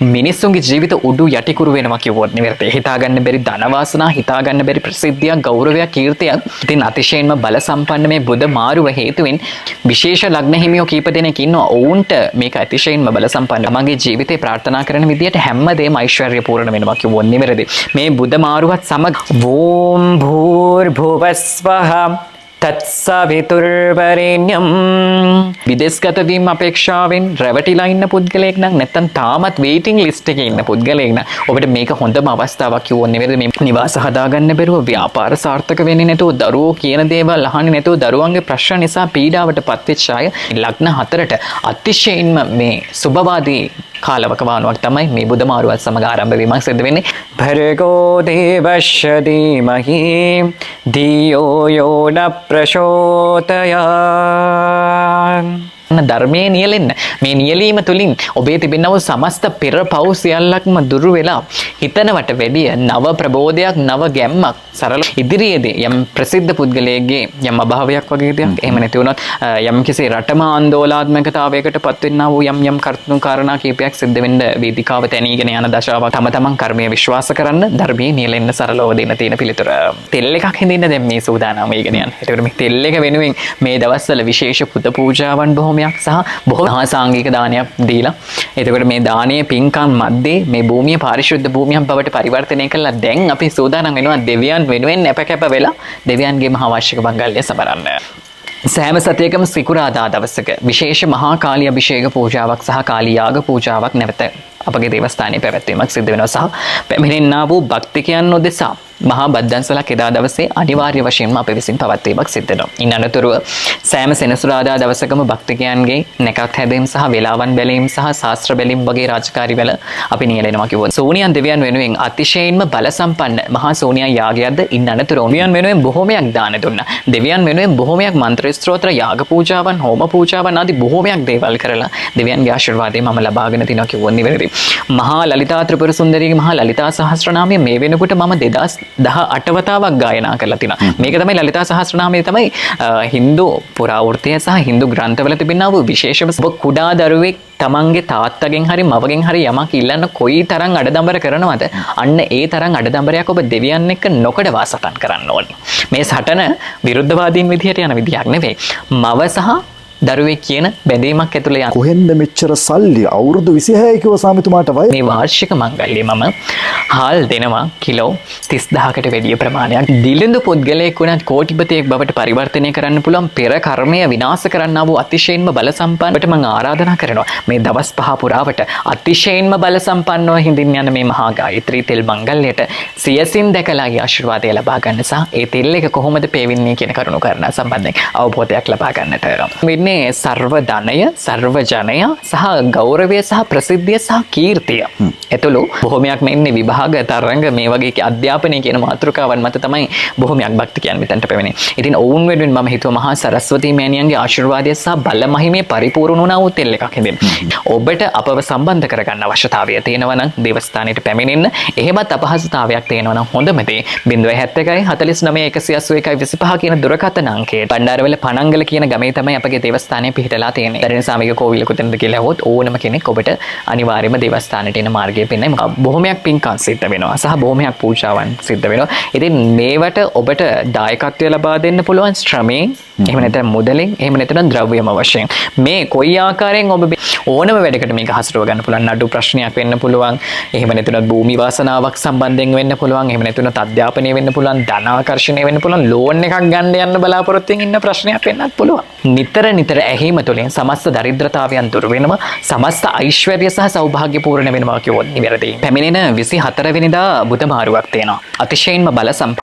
මිනිස්සුන්ගේ ජීවිත උඩු යටිකුරු වෙනවා කිව්වොත් නිවැරදි. හිතා ගන්න බැරි ධන වාසනා, හිතා ගන්න බැරි ප්‍රසිද්ධියක්, ගෞරවයක්, කීර්තියක්. ඉතින් අතිශයින්ම බල සම්පන්න මේ බුධ මාරුව හේතුවෙන් විශේෂ ලග්න හිමියෝ කීප දෙනෙක් ඉන්නවා. ඔවුන්ට මේක අතිශයින්ම බල සම්පන්න. තමන්ගේ ජීවිතේ ප්‍රාර්ථනා කරන විදියට හැමදේම ඓශ්වර්ය පූර්ණ වෙනවා කිව්වොත් නිවැරදි. මේ බුධ මාරුවත් සමග වෝම් භූර්භුවස්වහ තත්සවිතුර්වරේණ්‍යම් විදේශගත වීම අපේක්ෂාවෙන් රැවටිලා ඉන්න පුද්ගලයෙක් නම් නැත්නම් තාමත් වේටිං ලිස්ට් එකේ ඉන්න පුද්ගලයෙක් නම් ඔබට මේක හොඳම අවස්ථාවක් කිව්වොත් නෙවෙයි. මේ නිවාස හදාගන්න බැරුව ව්‍යාපාර සාර්ථක වෙන්නේ නැතුව දරුවෝ කියන දේවල් අහන්නේ නැතුව දරුවන්ගේ ප්‍රශ්න නිසා පීඩාවට පත්වෙච්ච අය ලග්න 4ට අතිශයින්ම මේ සුබවාදී කාලවක වානුවක් තමයි මේ බුධ මාරුවත් සමග ආරම්භ වීමක් සිද්ධ වෙන්නේ. භර්ගෝ දේවස්ය ධීමහි ධියෝ යෝ න ප්‍රචෝදයාත්. ධර්මයේ නියැලෙන්න. මේ නියැලීම තුළින් ඔබේ තිබෙනව සමස්ත පෙර පව් සියල්ලක්ම දුරු වෙලා හිතනවට වැඩිය නව ප්‍රබෝධයක්, නව ගැම්මක් සරල ඉදිරියේදී යම් ප්‍රසිද්ධ පුද්ගලයෙක්ගේ යම් අභාවයක් වගේ දෙයක් එහෙම නැති වුණොත් යම් කිසි රටම ආందోලනාත්මකතාවයකට පත් වෙන්නා වූ යම් කරුණු කාරණා කීපයක් සිද්ධ වෙන්න වේදිකාව තැනීගෙන යන දශාවක් තම තමන් කර්මයේ විශ්වාස කරන්න ධර්මයේ නියැලෙන්න සරලව දෙන්න තියෙන පිළිතුර. තෙල් එකක් හින්දින්න දැන් මේ සූදානම් වෙගෙන යන. ඒකට මේ තෙල් එක වෙනුවෙන් මේ දවස්වල විශේෂ පුද පූජාවන් බොහොමයක් සහ බොහෝ සාංගික දානයක් දීලා එතකොට මේ දානයේ පින්කම් මැද්දේ මේ භූමිය පාරිශුද්ධ භූමියක් බවට පරිවර්තනය කළා. දැන් අපි සූදානම් වෙනවා දෙවියන් වෙනුවෙන් නැපකැප වෙලා දෙවියන්ගේ මහා වාර්ෂික මංගල්‍ය සමරන්න. සෑම සතියකම සිකුරාදා දවසක විශේෂ මහා කාලී අභිෂේක පූජාවක් සහ කාලී යාග පූජාවක් නැවත අපගේ දේවස්ථානයේ පැවැත්වීමක් සිද්ධ වෙනවා. සහ පැමිණෙන්නා වූ භක්තිකයන් නොදෙසා මහා බද්දන්සලක් එදා දවසේ අනිවාර්ය වශයෙන්ම අප විසින් පවත්වීමක් සිද්ධ වෙනවා. ඉන් අනතුරුව සෑම සෙනසුරාදා දවසකම භක්තිකයන්ගේ නැකත් හැදීම් සහ වේලාවන් බැලීම් සහ ශාස්ත්‍ර බැලීම් වගේ රාජකාරිවල අපි නියැලෙනවා කිව්වොත් සෝනියන් දෙවියන් වෙනුවෙන් අතිශයින්ම බල සම්පන්න මහා සෝනියන් යාගයක්ද ඉන් අනතුරුව දෙවියන් වෙනුවෙන් බොහෝමයක් දාන දුන්නා. දෙවියන් වෙනුවෙන් බොහෝමයක් මන්ත්‍ර ස්තෝත්‍ර යාග පූජාවන් හෝම පූජාවන් ආදී බොහෝමයක් දේවල් කරලා දෙවියන්ගේ ආශිර්වාදය මම ලබාගෙන තිනවා කිව්වොත් නිවැරදි. මහා ලලිතා ත්‍රිපුර සුන්දරීගේ මහා ලලිතා සහස්‍රනාමය මේ වෙනකොට මම 2018 වතාවක් ගායනා කරලා තිනවා. මේක තමයි ලලිතා සහස්‍රනාමය තමයි හින්දු පුරාවෘත්තය සහ හින්දු ග්‍රන්ථවල තිබෙනා වූ විශේෂම කුඩා දරුවෙක් තමන්ගේ තාත්තගෙන් හරි මවගෙන් හරි යමක් ඉල්ලන්න කොයි තරම් අඩදම්බර කරනවද අන්න ඒ තරම් අඩදම්බරයක් ඔබ දෙවියන් එක්ක නොකඩවා සටන් කරන්න ඕනේ. මේ සටන විරුද්ධවාදීන් විදිහට යන විදිහක් නෙවෙයි. මව සහ දරුවෙක් කියන බැඳීමක් ඇතුළේ යන. කොහෙන්ද මෙච්චර සල්ලි අවුරුදු 26 කිව්ව සාමිතුමාට වයි මේ වාර්ෂික මංගල්‍යය මම හාල් දෙනවා කිලෝ 30000කට වැඩිය ප්‍රමාණයක්. දිලිඳු පුද්ගලයෙක් වුණත් කෝටිපතියෙක් බවට පරිවර්තනය කරන්න පුළුවන් පෙර කර්මය විනාශ කරන්නා වූ අතිශයින්ම බල සම්පන්නට මම ආරාධනා කරනවා මේ දවස් 5 පුරාවට අතිශයින්ම බල සම්පන්නව හිඳින්න යන මේ මහා ගායත්‍රී තෙල් මංගල්‍යයට සියසින් දැකලා ආශිර්වාදය ලබා ගන්න සහ ඒ තෙල් එක කොහොමද පේවින්නේ කියන කරුණු කාරණා සම්බන්ධයෙන් අවබෝධයක් ලබා ගන්නට සර්ව ධනය, සර්ව ජනය සහ ගෞරවය සහ ප්‍රසිද්ධිය සහ කීර්තිය ඇතුළු බොහොමයක් මෙන්නේ විභාග තරංග මේ වගේ අධ්‍යාපනය කියන මාතෘකාවන් මත තමයි බොහොමයක් භක්තිකයන් මෙතනට පැමිණෙන්නේ. ඉතින් ඔවුන් වෙනුවෙන් මම හිතුවා මහා සරස්වතී මෑණියන්ගේ ආශිර්වාදය සහ බල මහිමේ පරිපූර්ණ වුණා වූ තෙල් එකක් හින්දින්. ඔබට අපව සම්බන්ධ කරගන්න අවශ්‍යතාවය තියෙනවා නම් දේවස්ථානයට පැමිණෙන්න. එහෙමත් අපහසුතාවයක් තියෙනවා නම් හොඳම දේ 071 49 181 25 කියන දුරකථන අංකයට බණ්ඩාරවල පණංගල කියන ගමේ තමයි අපගේ දේවස්ථානයේ පිහිටලා තියෙන්නේ. දරණ සාමික කෝවිල කොතනද කියලා හොත් ඕනම කෙනෙක් ඔබට අනිවාර්යයෙන්ම දේවස්ථානයට එන මාර්ගය පෙන්නයි. බොහොමයක් පින්කම් සිද්ධ වෙනවා සහ බොහොමයක් පූජාවන් සිද්ධ වෙනවා. ඉතින් මේවට ඔබට දායකත්වය ලබා දෙන්න පුළුවන් ශ්‍රමයෙන්, එහෙම නැත්නම් මුදලින්, එහෙම නැත්නම් ද්‍රව්‍යම වශයෙන්. මේ කොයි ආකාරයෙන් ඔබ ඕනම වැඩකට මේක හසුරව ගන්න පුළුවන්. නඩු ප්‍රශ්නයක් වෙන්න පුළුවන්. එහෙම නැත්නම් භූමි වාසනාවක් සම්බන්ධයෙන් වෙන්න පුළුවන්. එහෙම නැත්නම් අධ්‍යාපනය වෙන්න පුළුවන්. ධන ආකර්ෂණය වෙන්න පුළුවන්. ලෝන් එකක් ගන්න යන්න බලාපොරොත්තුෙන් ඉන්න ප්‍රශ්නයක් වෙන්නත් පුළුවන්. නිතර ඇහිම තුළින් සමස්ත දරිද්‍රතාවයන් දුර වෙනවා. සමස්ත ඓශ්වර්ය සහ සෞභාග්‍ය පූර්ණ වෙනවා කියවොත් නිවැරදි. පැමිණෙන 24 වෙනිදා බුධ මාරුවක් තියෙනවා. අතිශයින්ම බල සම්පන්න